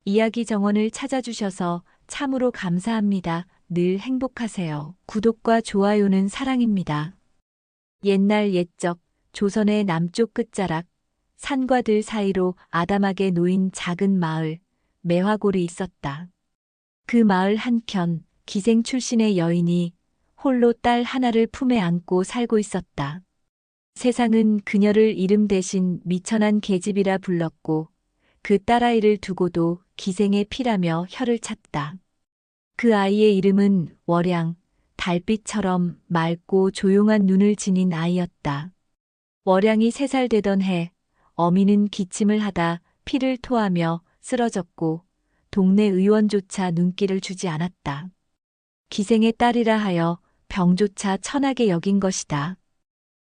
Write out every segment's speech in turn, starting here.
이야기 정원을 찾아주셔서 참으로 감사합니다. 늘 행복하세요. 구독과 좋아요는 사랑입니다. 옛날 옛적 조선의 남쪽 끝자락 산과 들 사이로 아담하게 놓인 작은 마을 매화골이 있었다. 그 마을 한켠 기생 출신의 여인이 홀로 딸 하나를 품에 안고 살고 있었다. 세상은 그녀를 이름 대신 미천한 계집이라 불렀고 그 딸아이를 두고도 기생의 피라며 혀를 찼다. 그 아이의 이름은 월양, 달빛처럼 맑고 조용한 눈을 지닌 아이였다. 월양이 3살 되던 해 어미는 기침을 하다 피를 토하며 쓰러졌고 동네 의원조차 눈길을 주지 않았다. 기생의 딸이라 하여 병조차 천하게 여긴 것이다.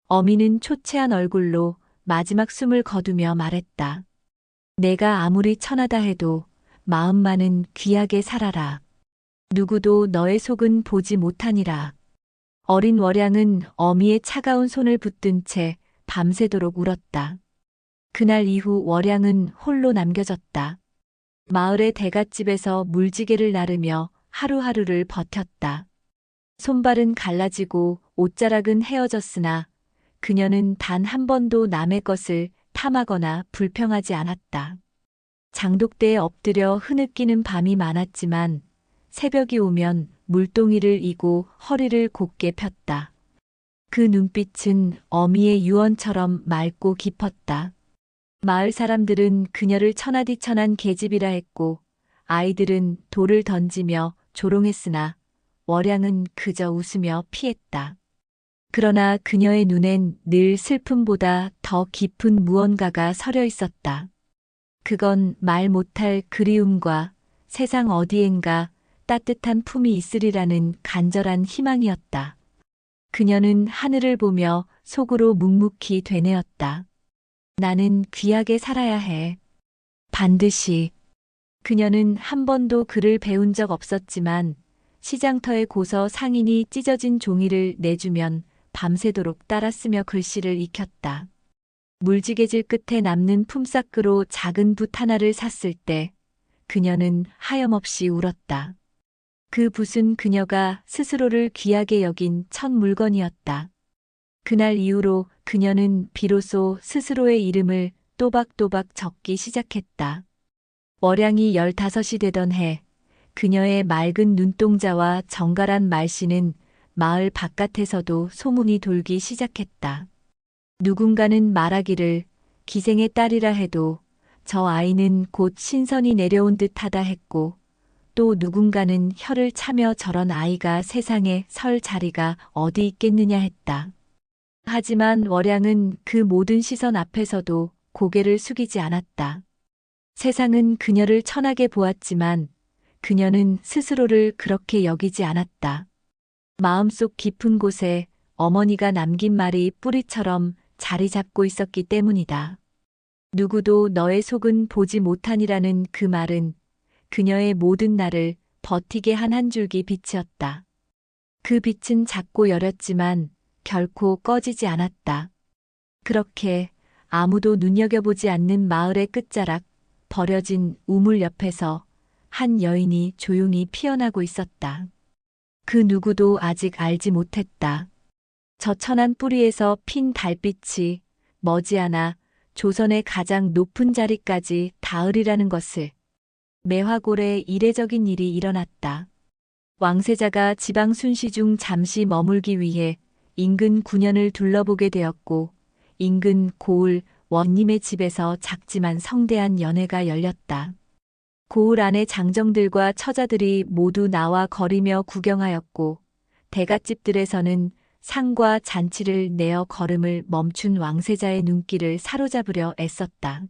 어미는 초췌한 얼굴로 마지막 숨을 거두며 말했다. 내가 아무리 천하다 해도 마음만은 귀하게 살아라. 누구도 너의 속은 보지 못하니라. 어린 월양은 어미의 차가운 손을 붙든 채 밤새도록 울었다. 그날 이후 월양은 홀로 남겨졌다. 마을의 대갓집에서 물지개를 나르며 하루하루를 버텼다. 손발은 갈라지고 옷자락은 헤어졌으나 그녀는 단 한 번도 남의 것을 탐하거나 불평하지 않았다. 장독대에 엎드려 흐느끼는 밤이 많았지만 새벽이 오면 물동이를 이고 허리를 곧게 폈다. 그 눈빛은 어미의 유언처럼 맑고 깊었다. 마을 사람들은 그녀를 천하디천한 계집이라 했고 아이들은 돌을 던지며 조롱했으나 월양은 그저 웃으며 피했다. 그러나 그녀의 눈엔 늘 슬픔보다 더 깊은 무언가가 서려 있었다. 그건 말 못할 그리움과 세상 어디엔가 따뜻한 품이 있으리라는 간절한 희망이었다. 그녀는 하늘을 보며 속으로 묵묵히 되뇌었다. 나는 귀하게 살아야 해. 반드시. 그녀는 한 번도 글을 배운 적 없었지만 시장터에 고서 상인이 찢어진 종이를 내주면 밤새도록 따라 쓰며 글씨를 익혔다. 물지개질 끝에 남는 품삯으로 작은 붓 하나를 샀을 때 그녀는 하염없이 울었다. 그 붓은 그녀가 스스로를 귀하게 여긴 첫 물건이었다. 그날 이후로 그녀는 비로소 스스로의 이름을 또박또박 적기 시작했다. 월양이 15이 되던 해 그녀의 맑은 눈동자와 정갈한 말씨는 마을 바깥에서도 소문이 돌기 시작했다. 누군가는 말하기를 기생의 딸이라 해도 저 아이는 곧 신선이 내려온 듯하다 했고 또 누군가는 혀를 차며 저런 아이가 세상에 설 자리가 어디 있겠느냐 했다. 하지만 월양은 그 모든 시선 앞에서도 고개를 숙이지 않았다. 세상은 그녀를 천하게 보았지만 그녀는 스스로를 그렇게 여기지 않았다. 마음속 깊은 곳에 어머니가 남긴 말이 뿌리처럼 자리 잡고 있었기 때문이다. 누구도 너의 속은 보지 못하니라는 그 말은 그녀의 모든 날을 버티게 한 한 줄기 빛이었다. 그 빛은 작고 여렸지만 결코 꺼지지 않았다. 그렇게 아무도 눈여겨보지 않는 마을의 끝자락 버려진 우물 옆에서 한 여인이 조용히 피어나고 있었다. 그 누구도 아직 알지 못했다. 저 천한 뿌리에서 핀 달빛이 머지않아 조선의 가장 높은 자리까지 닿으리라는 것을. 매화골에 이례적인 일이 일어났다. 왕세자가 지방 순시 중 잠시 머물기 위해 인근 군현을 둘러보게 되었고 인근 고을 원님의 집에서 작지만 성대한 연회가 열렸다. 고을 안의 장정들과 처자들이 모두 나와 거리며 구경하였고 대갓집들에서는 상과 잔치를 내어 걸음을 멈춘 왕세자의 눈길을 사로잡으려 애썼다.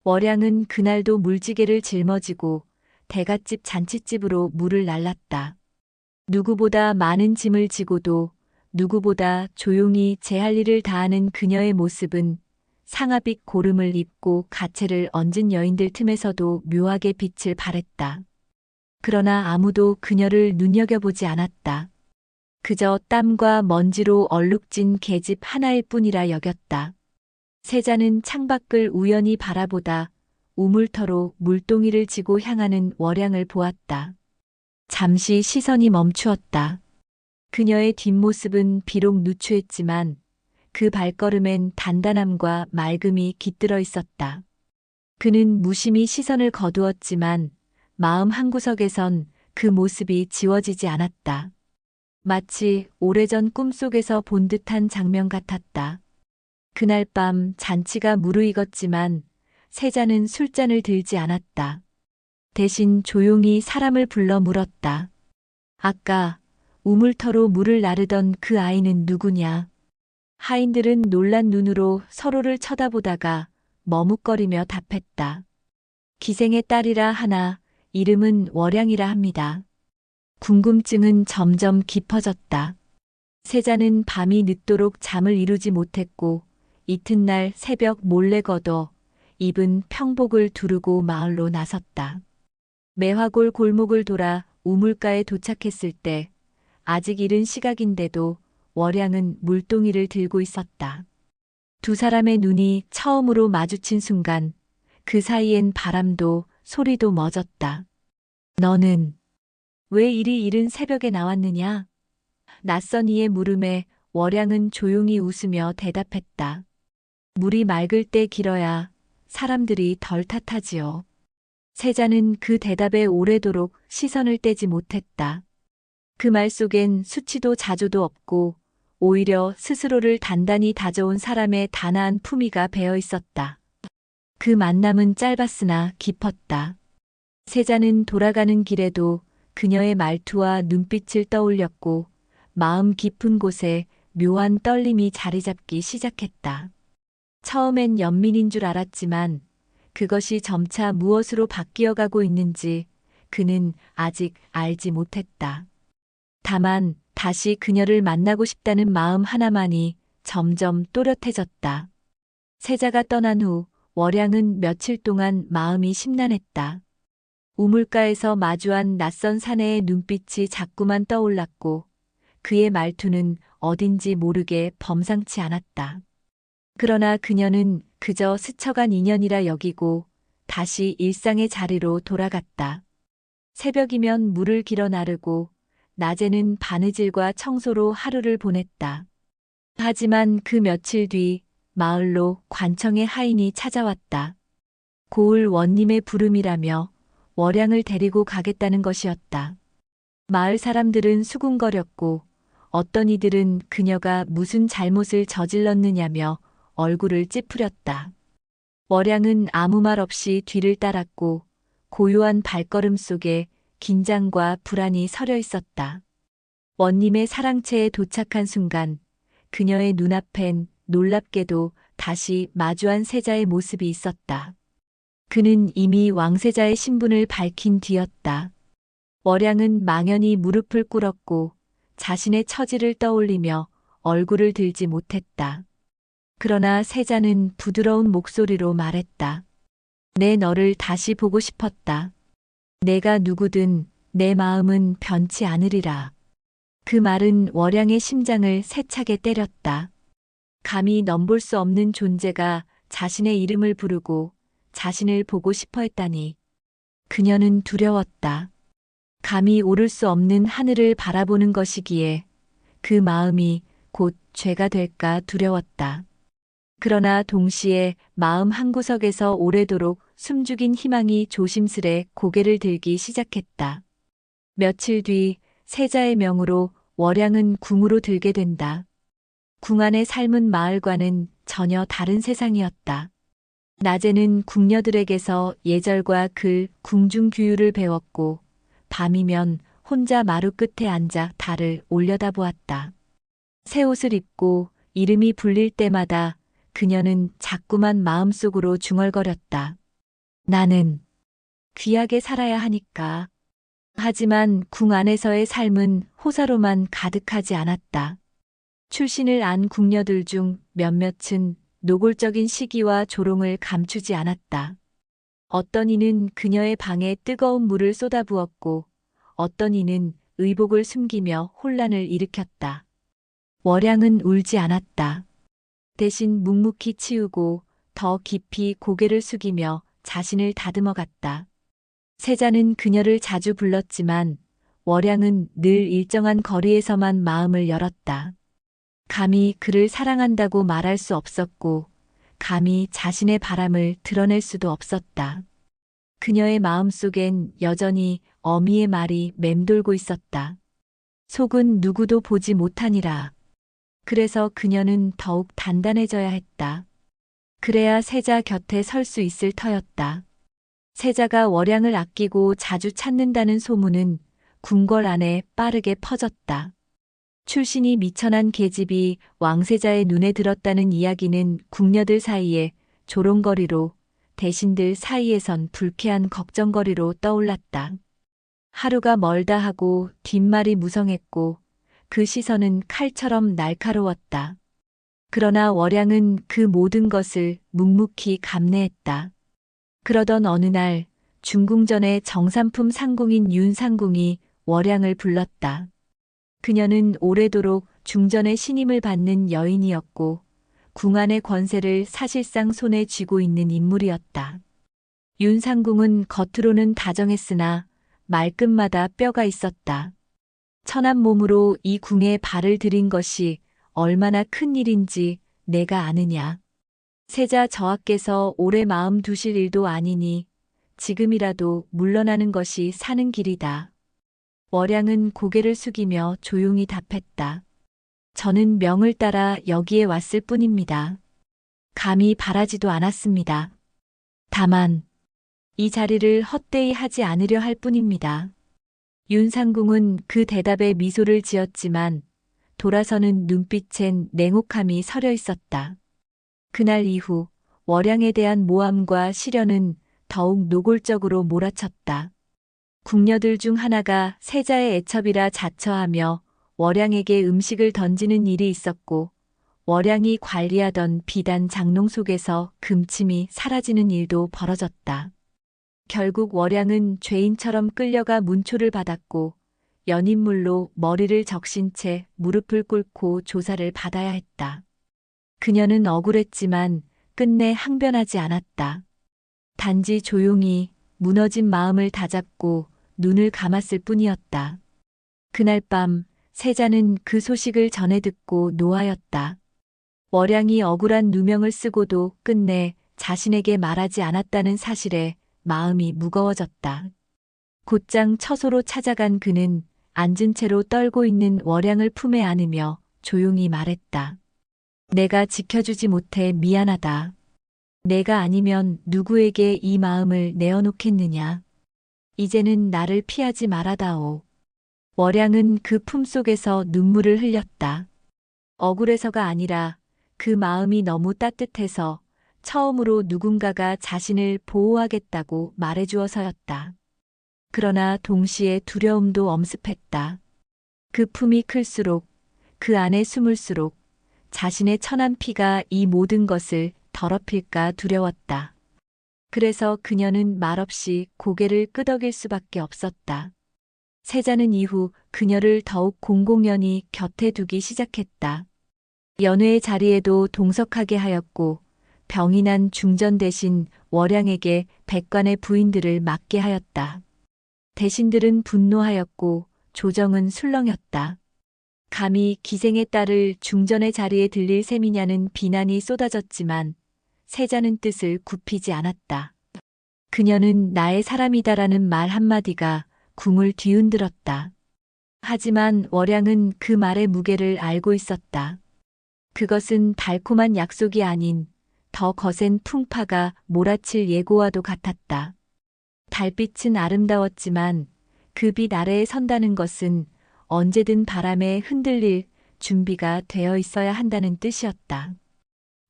월양은 그날도 물지개를 짊어지고 대갓집 잔치집으로 물을 날랐다. 누구보다 많은 짐을 지고도 누구보다 조용히 제 할 일을 다하는 그녀의 모습은 상아빛 고름을 입고 가채를 얹은 여인들 틈에서도 묘하게 빛을 발했다. 그러나 아무도 그녀를 눈여겨보지 않았다. 그저 땀과 먼지로 얼룩진 계집 하나일 뿐이라 여겼다. 세자는 창밖을 우연히 바라보다 우물터로 물동이를 지고 향하는 월양을 보았다. 잠시 시선이 멈추었다. 그녀의 뒷모습은 비록 누추했지만 그 발걸음엔 단단함과 맑음이 깃들어 있었다. 그는 무심히 시선을 거두었지만 마음 한구석에선 그 모습이 지워지지 않았다. 마치 오래전 꿈속에서 본 듯한 장면 같았다. 그날 밤 잔치가 무르익었지만 세자는 술잔을 들지 않았다. 대신 조용히 사람을 불러 물었다. 아까 우물터로 물을 나르던 그 아이는 누구냐? 하인들은 놀란 눈으로 서로를 쳐다보다가 머뭇거리며 답했다. 기생의 딸이라 하나 이름은 월양이라 합니다. 궁금증은 점점 깊어졌다. 세자는 밤이 늦도록 잠을 이루지 못했고 이튿날 새벽 몰래 걷어 입은 평복을 두르고 마을로 나섰다. 매화골 골목을 돌아 우물가에 도착했을 때 아직 이른 시각인데도 월양은 물동이를 들고 있었다. 두 사람의 눈이 처음으로 마주친 순간 그 사이엔 바람도 소리도 멎었다. 너는 왜 이리 이른 새벽에 나왔느냐? 낯선 이의 물음에 월양은 조용히 웃으며 대답했다. 물이 맑을 때 길어야 사람들이 덜 탓하지요. 세자는 그 대답에 오래도록 시선을 떼지 못했다. 그 말 속엔 수치도 자조도 없고 오히려 스스로를 단단히 다져온 사람의 단아한 품위가 배어 있었다. 그 만남은 짧았으나 깊었다. 세자는 돌아가는 길에도 그녀의 말투와 눈빛을 떠올렸고 마음 깊은 곳에 묘한 떨림이 자리 잡기 시작했다. 처음엔 연민인 줄 알았지만 그것이 점차 무엇으로 바뀌어가고 있는지 그는 아직 알지 못했다. 다만 다시 그녀를 만나고 싶다는 마음 하나만이 점점 또렷해졌다. 세자가 떠난 후 월양은 며칠 동안 마음이 심란했다. 우물가에서 마주한 낯선 사내의 눈빛이 자꾸만 떠올랐고 그의 말투는 어딘지 모르게 범상치 않았다. 그러나 그녀는 그저 스쳐간 인연이라 여기고 다시 일상의 자리로 돌아갔다. 새벽이면 물을 길어 나르고 낮에는 바느질과 청소로 하루를 보냈다. 하지만 그 며칠 뒤 마을로 관청의 하인이 찾아왔다. 고을 원님의 부름이라며 월양을 데리고 가겠다는 것이었다. 마을 사람들은 수군거렸고 어떤 이들은 그녀가 무슨 잘못을 저질렀느냐며 얼굴을 찌푸렸다. 월양은 아무 말 없이 뒤를 따랐고 고요한 발걸음 속에 긴장과 불안이 서려 있었다. 원님의 사랑채에 도착한 순간 그녀의 눈앞엔 놀랍게도 다시 마주한 세자의 모습이 있었다. 그는 이미 왕세자의 신분을 밝힌 뒤였다. 월양은 망연히 무릎을 꿇었고 자신의 처지를 떠올리며 얼굴을 들지 못했다. 그러나 세자는 부드러운 목소리로 말했다. 내 너를 다시 보고 싶었다. 내가 누구든 내 마음은 변치 않으리라. 그 말은 월양의 심장을 세차게 때렸다. 감히 넘볼 수 없는 존재가 자신의 이름을 부르고 자신을 보고 싶어 했다니. 그녀는 두려웠다. 감히 오를 수 없는 하늘을 바라보는 것이기에 그 마음이 곧 죄가 될까 두려웠다. 그러나 동시에 마음 한구석에서 오래도록 숨죽인 희망이 조심스레 고개를 들기 시작했다. 며칠 뒤 세자의 명으로 월양은 궁으로 들게 된다. 궁 안의 삶은 마을과는 전혀 다른 세상이었다. 낮에는 궁녀들에게서 예절과 글, 궁중규율을 배웠고 밤이면 혼자 마루 끝에 앉아 달을 올려다보았다. 새 옷을 입고 이름이 불릴 때마다 그녀는 자꾸만 마음속으로 중얼거렸다. 나는 귀하게 살아야 하니까. 하지만 궁 안에서의 삶은 호사로만 가득하지 않았다. 출신을 안 궁녀들 중 몇몇은 노골적인 시기와 조롱을 감추지 않았다. 어떤 이는 그녀의 방에 뜨거운 물을 쏟아부었고 어떤 이는 의복을 숨기며 혼란을 일으켰다. 월양은 울지 않았다. 대신 묵묵히 치우고 더 깊이 고개를 숙이며 자신을 다듬어 갔다. 세자는 그녀를 자주 불렀지만 월양은 늘 일정한 거리에서만 마음을 열었다. 감히 그를 사랑한다고 말할 수 없었고, 감히 자신의 바람을 드러낼 수도 없었다. 그녀의 마음속엔 여전히 어미의 말이 맴돌고 있었다. 속은 누구도 보지 못하니라. 그래서 그녀는 더욱 단단해져야 했다. 그래야 세자 곁에 설 수 있을 터였다. 세자가 월양을 아끼고 자주 찾는다는 소문은 궁궐 안에 빠르게 퍼졌다. 출신이 미천한 계집이 왕세자의 눈에 들었다는 이야기는 궁녀들 사이에 조롱거리로, 대신들 사이에선 불쾌한 걱정거리로 떠올랐다. 하루가 멀다 하고 뒷말이 무성했고 그 시선은 칼처럼 날카로웠다. 그러나 월양은 그 모든 것을 묵묵히 감내했다. 그러던 어느 날 중궁전의 정삼품 상궁인 윤상궁이 월양을 불렀다. 그녀는 오래도록 중전의 신임을 받는 여인이었고 궁안의 권세를 사실상 손에 쥐고 있는 인물이었다. 윤상궁은 겉으로는 다정했으나 말끝마다 뼈가 있었다. 천한 몸으로 이 궁에 발을 들인 것이 얼마나 큰 일인지 내가 아느냐. 세자 저하께서 오래 마음 두실 일도 아니니 지금이라도 물러나는 것이 사는 길이다. 월양은 고개를 숙이며 조용히 답했다. 저는 명을 따라 여기에 왔을 뿐입니다. 감히 바라지도 않았습니다. 다만 이 자리를 헛되이 하지 않으려 할 뿐입니다. 윤상궁은 그 대답에 미소를 지었지만 돌아서는 눈빛엔 냉혹함이 서려 있었다. 그날 이후 월양에 대한 모함과 시련은 더욱 노골적으로 몰아쳤다. 궁녀들 중 하나가 세자의 애첩이라 자처하며 월양에게 음식을 던지는 일이 있었고 월양이 관리하던 비단 장롱 속에서 금침이 사라지는 일도 벌어졌다. 결국 월양은 죄인처럼 끌려가 문초를 받았고 연인물로 머리를 적신 채 무릎을 꿇고 조사를 받아야 했다. 그녀는 억울했지만 끝내 항변하지 않았다. 단지 조용히 무너진 마음을 다잡고 눈을 감았을 뿐이었다. 그날 밤 세자는 그 소식을 전해 듣고 노하였다. 월양이 억울한 누명을 쓰고도 끝내 자신에게 말하지 않았다는 사실에 마음이 무거워졌다. 곧장 처소로 찾아간 그는 앉은 채로 떨고 있는 월양을 품에 안으며 조용히 말했다. 내가 지켜주지 못해 미안하다. 내가 아니면 누구에게 이 마음을 내어놓겠느냐. 이제는 나를 피하지 말아다오. 월양은 그 품속에서 눈물을 흘렸다. 억울해서가 아니라 그 마음이 너무 따뜻해서 처음으로 누군가가 자신을 보호하겠다고 말해주어서였다. 그러나 동시에 두려움도 엄습했다. 그 품이 클수록 그 안에 숨을수록 자신의 천한 피가 이 모든 것을 더럽힐까 두려웠다. 그래서 그녀는 말없이 고개를 끄덕일 수밖에 없었다. 세자는 이후 그녀를 더욱 공공연히 곁에 두기 시작했다. 연회의 자리에도 동석하게 하였고 병이 난 중전 대신 월양에게 백관의 부인들을 맡게 하였다. 대신들은 분노하였고 조정은 술렁였다. 감히 기생의 딸을 중전의 자리에 들릴 셈이냐는 비난이 쏟아졌지만 세자는 뜻을 굽히지 않았다. 그녀는 나의 사람이다라는 말 한마디가 궁을 뒤흔들었다. 하지만 월양은 그 말의 무게를 알고 있었다. 그것은 달콤한 약속이 아닌 더 거센 풍파가 몰아칠 예고와도 같았다. 달빛은 아름다웠지만 그 빛 아래에 선다는 것은 언제든 바람에 흔들릴 준비가 되어 있어야 한다는 뜻이었다.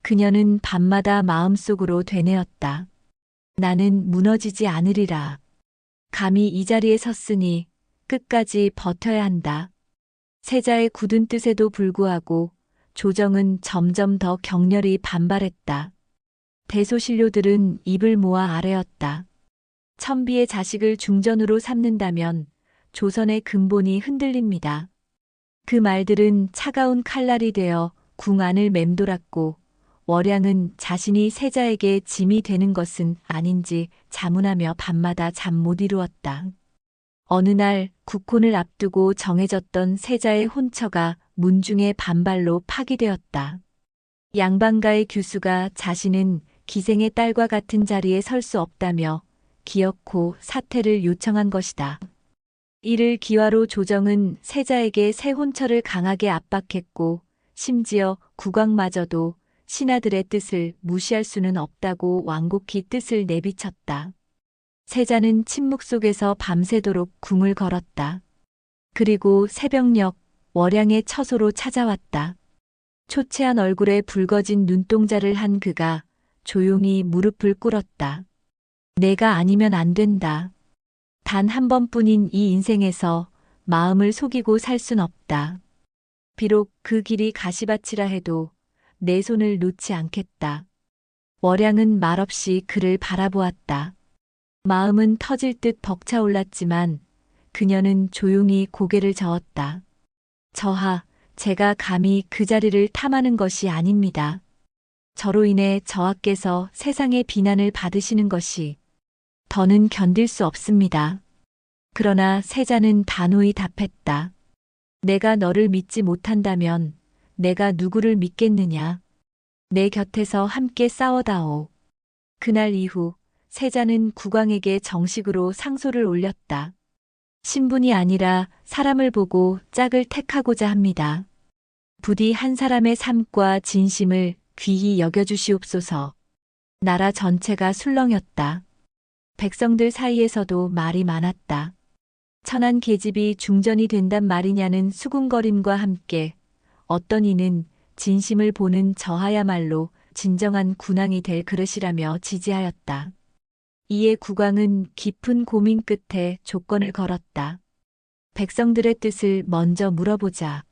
그녀는 밤마다 마음속으로 되뇌었다. 나는 무너지지 않으리라. 감히 이 자리에 섰으니 끝까지 버텨야 한다. 세자의 굳은 뜻에도 불구하고 조정은 점점 더 격렬히 반발했다. 대소신료들은 입을 모아 아뢰었다. 천비의 자식을 중전으로 삼는다면 조선의 근본이 흔들립니다. 그 말들은 차가운 칼날이 되어 궁 안을 맴돌았고 월양은 자신이 세자에게 짐이 되는 것은 아닌지 자문하며 밤마다 잠 못 이루었다. 어느 날 국혼을 앞두고 정해졌던 세자의 혼처가 문중의 반발로 파기되었다. 양반가의 규수가 자신은 기생의 딸과 같은 자리에 설 수 없다며 기어코 사퇴를 요청한 것이다. 이를 기화로 조정은 세자에게 새 혼처를 강하게 압박했고 심지어 국왕마저도 신하들의 뜻을 무시할 수는 없다고 완곡히 뜻을 내비쳤다. 세자는 침묵 속에서 밤새도록 궁을 걸었다. 그리고 새벽녘 월양의 처소로 찾아왔다. 초췌한 얼굴에 붉어진 눈동자를 한 그가 조용히 무릎을 꿇었다. 내가 아니면 안 된다. 단 한 번뿐인 이 인생에서 마음을 속이고 살 순 없다. 비록 그 길이 가시밭이라 해도 내 손을 놓지 않겠다. 월양은 말없이 그를 바라보았다. 마음은 터질 듯 벅차올랐지만 그녀는 조용히 고개를 저었다. 저하, 제가 감히 그 자리를 탐하는 것이 아닙니다. 저로 인해 저하께서 세상의 비난을 받으시는 것이 더는 견딜 수 없습니다. 그러나 세자는 단호히 답했다. 내가 너를 믿지 못한다면 내가 누구를 믿겠느냐. 내 곁에서 함께 싸워다오. 그날 이후 세자는 국왕에게 정식으로 상소를 올렸다. 신분이 아니라 사람을 보고 짝을 택하고자 합니다. 부디 한 사람의 삶과 진심을 귀히 여겨주시옵소서. 나라 전체가 술렁였다. 백성들 사이에서도 말이 많았다. 천한 계집이 중전이 된단 말이냐는 수군거림과 함께 어떤 이는 진심을 보는 저하야말로 진정한 군왕이 될 그릇이라며 지지하였다. 이에 국왕은 깊은 고민 끝에 조건을 걸었다. 백성들의 뜻을 먼저 물어보자.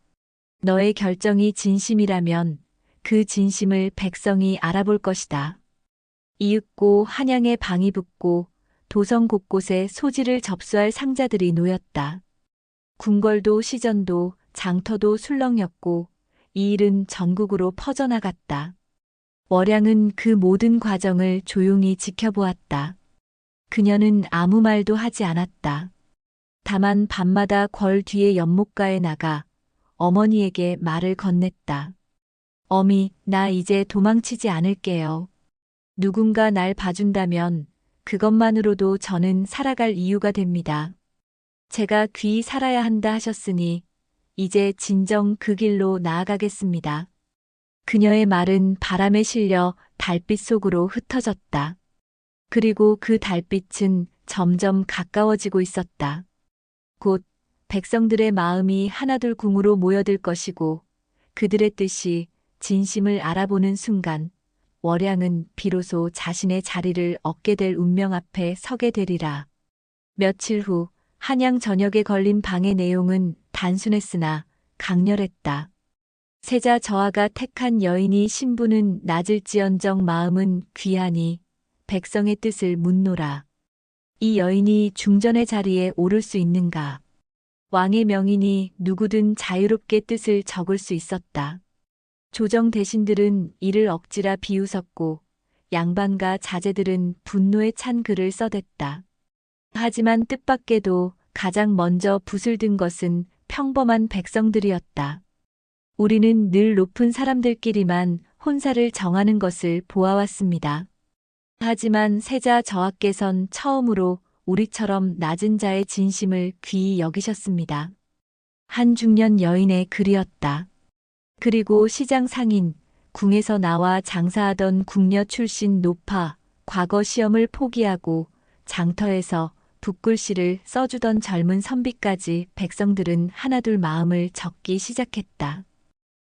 너의 결정이 진심이라면 그 진심을 백성이 알아볼 것이다. 이윽고 한양에 방이 붙고 도성 곳곳에 소지를 접수할 상자들이 놓였다. 궁궐도 시전도 장터도 술렁였고 이 일은 전국으로 퍼져나갔다. 월양은 그 모든 과정을 조용히 지켜보았다. 그녀는 아무 말도 하지 않았다. 다만 밤마다 궐 뒤에 연못가에 나가 어머니에게 말을 건넸다. 어미, 나 이제 도망치지 않을게요. 누군가 날 봐준다면 그것만으로도 저는 살아갈 이유가 됩니다. 제가 귀히 살아야 한다 하셨으니 이제 진정 그 길로 나아가겠습니다. 그녀의 말은 바람에 실려 달빛 속으로 흩어졌다. 그리고 그 달빛은 점점 가까워지고 있었다. 곧 백성들의 마음이 하나둘 궁으로 모여들 것이고 그들의 뜻이 진심을 알아보는 순간 월양은 비로소 자신의 자리를 얻게 될 운명 앞에 서게 되리라. 며칠 후 한양 전역에 걸린 방의 내용은 단순했으나 강렬했다. 세자 저하가 택한 여인이 신분은 낮을지언정 마음은 귀하니 백성의 뜻을 묻노라. 이 여인이 중전의 자리에 오를 수 있는가? 왕의 명인이 누구든 자유롭게 뜻을 적을 수 있었다. 조정 대신들은 이를 억지라 비웃었고 양반과 자제들은 분노에 찬 글을 써댔다. 하지만 뜻밖에도 가장 먼저 붓을 든 것은 평범한 백성들이었다. 우리는 늘 높은 사람들끼리만 혼사를 정하는 것을 보아왔습니다. 하지만 세자 저하께선 처음으로 우리처럼 낮은 자의 진심을 귀히 여기셨습니다. 한 중년 여인의 글이었다. 그리고 시장 상인, 궁에서 나와 장사하던 궁녀 출신 노파, 과거 시험을 포기하고 장터에서 붓글씨를 써주던 젊은 선비까지 백성들은 하나둘 마음을 적기 시작했다.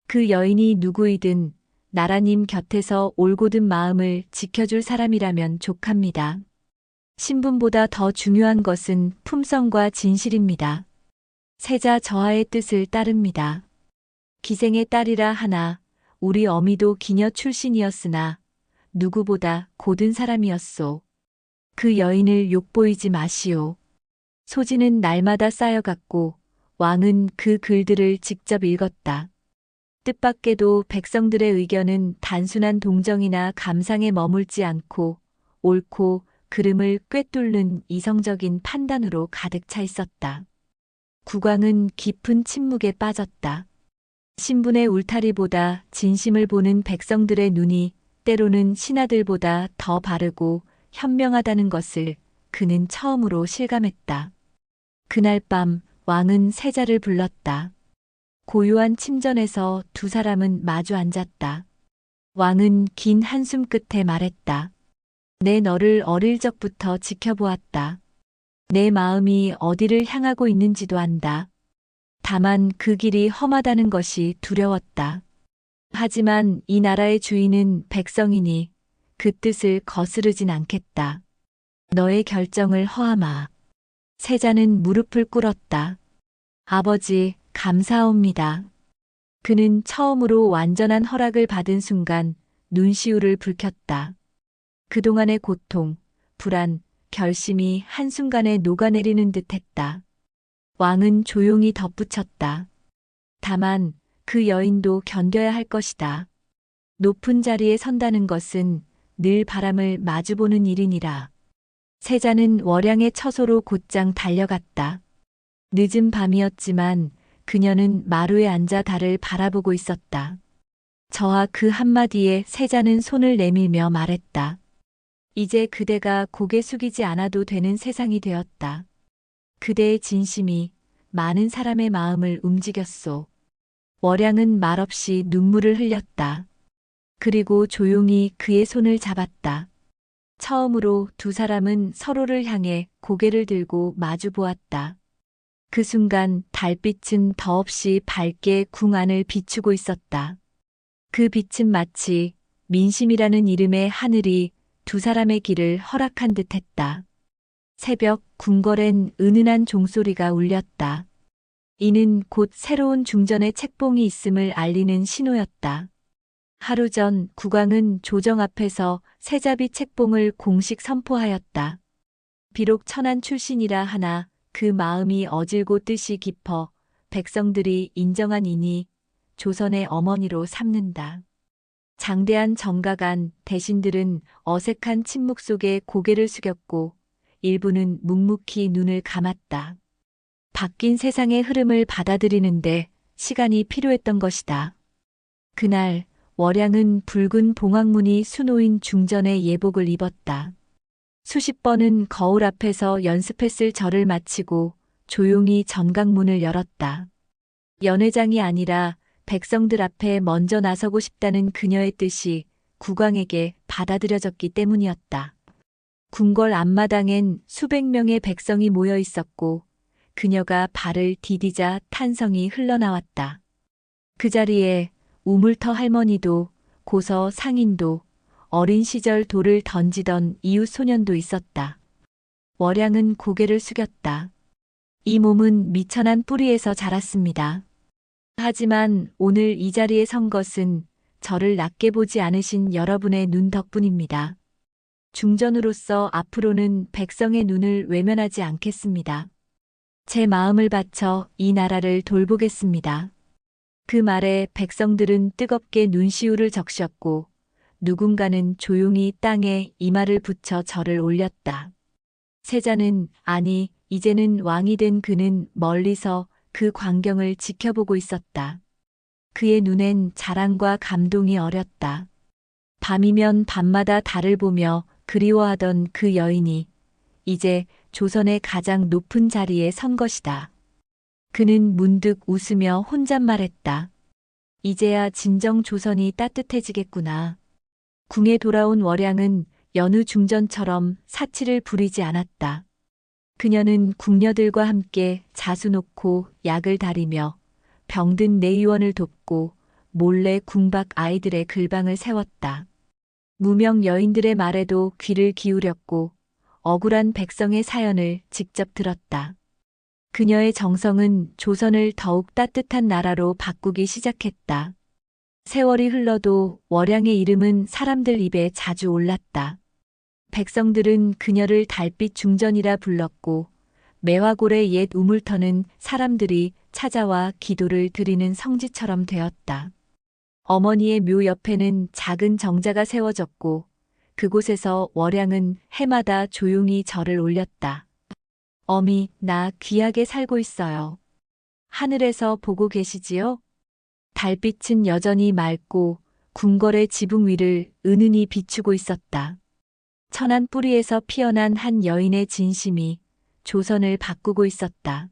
그 여인이 누구이든 나라님 곁에서 올곧은 마음을 지켜줄 사람이라면 족합니다. 신분보다 더 중요한 것은 품성과 진실입니다. 세자 저하의 뜻을 따릅니다. 기생의 딸이라 하나 우리 어미도 기녀 출신이었으나 누구보다 고든 사람이었소. 그 여인을 욕보이지 마시오. 소지는 날마다 쌓여갔고 왕은 그 글들을 직접 읽었다. 뜻밖에도 백성들의 의견은 단순한 동정이나 감상에 머물지 않고 옳고 그름을 꿰뚫는 이성적인 판단으로 가득 차 있었다. 국왕은 깊은 침묵에 빠졌다. 신분의 울타리보다 진심을 보는 백성들의 눈이 때로는 신하들보다 더 바르고 현명하다는 것을 그는 처음으로 실감했다. 그날 밤 왕은 세자를 불렀다. 고요한 침전에서 두 사람은 마주 앉았다. 왕은 긴 한숨 끝에 말했다. 내 너를 어릴 적부터 지켜보았다. 내 마음이 어디를 향하고 있는지도 안다. 다만 그 길이 험하다는 것이 두려웠다. 하지만 이 나라의 주인은 백성이니 그 뜻을 거스르진 않겠다. 너의 결정을 허하마. 세자는 무릎을 꿇었다. 아버지, 감사합니다. 그는 처음으로 완전한 허락을 받은 순간 눈시울을 붉혔다. 그동안의 고통, 불안, 결심이 한순간에 녹아내리는 듯했다. 왕은 조용히 덧붙였다. 다만 그 여인도 견뎌야 할 것이다. 높은 자리에 선다는 것은 늘 바람을 마주보는 일이니라. 세자는 월양의 처소로 곧장 달려갔다. 늦은 밤이었지만 그녀는 마루에 앉아 달을 바라보고 있었다. 저하 그 한마디에 세자는 손을 내밀며 말했다. 이제 그대가 고개 숙이지 않아도 되는 세상이 되었다. 그대의 진심이 많은 사람의 마음을 움직였소. 월양은 말없이 눈물을 흘렸다. 그리고 조용히 그의 손을 잡았다. 처음으로 두 사람은 서로를 향해 고개를 들고 마주 보았다. 그 순간 달빛은 더없이 밝게 궁 안을 비추고 있었다. 그 빛은 마치 민심이라는 이름의 하늘이 두 사람의 길을 허락한 듯했다. 새벽 궁궐엔 은은한 종소리가 울렸다. 이는 곧 새로운 중전의 책봉이 있음을 알리는 신호였다. 하루 전 국왕은 조정 앞에서 세자비 책봉을 공식 선포하였다. 비록 천한 출신이라 하나 그 마음이 어질고 뜻이 깊어 백성들이 인정한 이니 조선의 어머니로 삼는다. 장대한 정가간 대신들은 어색한 침묵 속에 고개를 숙였고 일부는 묵묵히 눈을 감았다. 바뀐 세상의 흐름을 받아들이는데 시간이 필요했던 것이다. 그날 월양은 붉은 봉황무늬 수놓인 중전의 예복을 입었다. 수십 번은 거울 앞에서 연습했을 절을 마치고 조용히 전각문을 열었다. 연회장이 아니라 백성들 앞에 먼저 나서고 싶다는 그녀의 뜻이 국왕에게 받아들여졌기 때문이었다. 궁궐 앞마당엔 수백 명의 백성이 모여 있었고 그녀가 발을 디디자 탄성이 흘러나왔다. 그 자리에 우물터 할머니도 고서 상인도 어린 시절 돌을 던지던 이웃 소년도 있었다. 월양은 고개를 숙였다. 이 몸은 미천한 뿌리에서 자랐습니다. 하지만 오늘 이 자리에 선 것은 저를 낮게 보지 않으신 여러분의 눈 덕분입니다. 중전으로서 앞으로는 백성의 눈을 외면하지 않겠습니다. 제 마음을 바쳐 이 나라를 돌보겠습니다. 그 말에 백성들은 뜨겁게 눈시울을 적셨고 누군가는 조용히 땅에 이마를 붙여 절을 올렸다. 세자는 아니 이제는 왕이 된 그는 멀리서 그 광경을 지켜보고 있었다. 그의 눈엔 자랑과 감동이 어렸다. 밤이면 밤마다 달을 보며 그리워하던 그 여인이 이제 조선의 가장 높은 자리에 선 것이다. 그는 문득 웃으며 혼잣말했다. 이제야 진정 조선이 따뜻해지겠구나. 궁에 돌아온 월양은 여느 중전처럼 사치를 부리지 않았다. 그녀는 궁녀들과 함께 자수 놓고 약을 다리며 병든 내의원을 돕고 몰래 궁 밖 아이들의 글방을 세웠다. 무명 여인들의 말에도 귀를 기울였고 억울한 백성의 사연을 직접 들었다. 그녀의 정성은 조선을 더욱 따뜻한 나라로 바꾸기 시작했다. 세월이 흘러도 월양의 이름은 사람들 입에 자주 올랐다. 백성들은 그녀를 달빛 중전이라 불렀고 매화골의 옛 우물터는 사람들이 찾아와 기도를 드리는 성지처럼 되었다. 어머니의 묘 옆에는 작은 정자가 세워졌고 그곳에서 월양은 해마다 조용히 절을 올렸다. 어미, 나 귀하게 살고 있어요. 하늘에서 보고 계시지요? 달빛은 여전히 맑고 궁궐의 지붕 위를 은은히 비추고 있었다. 천안 뿌리에서 피어난 한 여인의 진심이 조선을 바꾸고 있었다.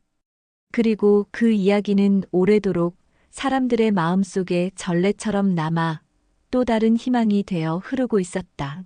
그리고 그 이야기는 오래도록 사람들의 마음속에 전래처럼 남아 또 다른 희망이 되어 흐르고 있었다.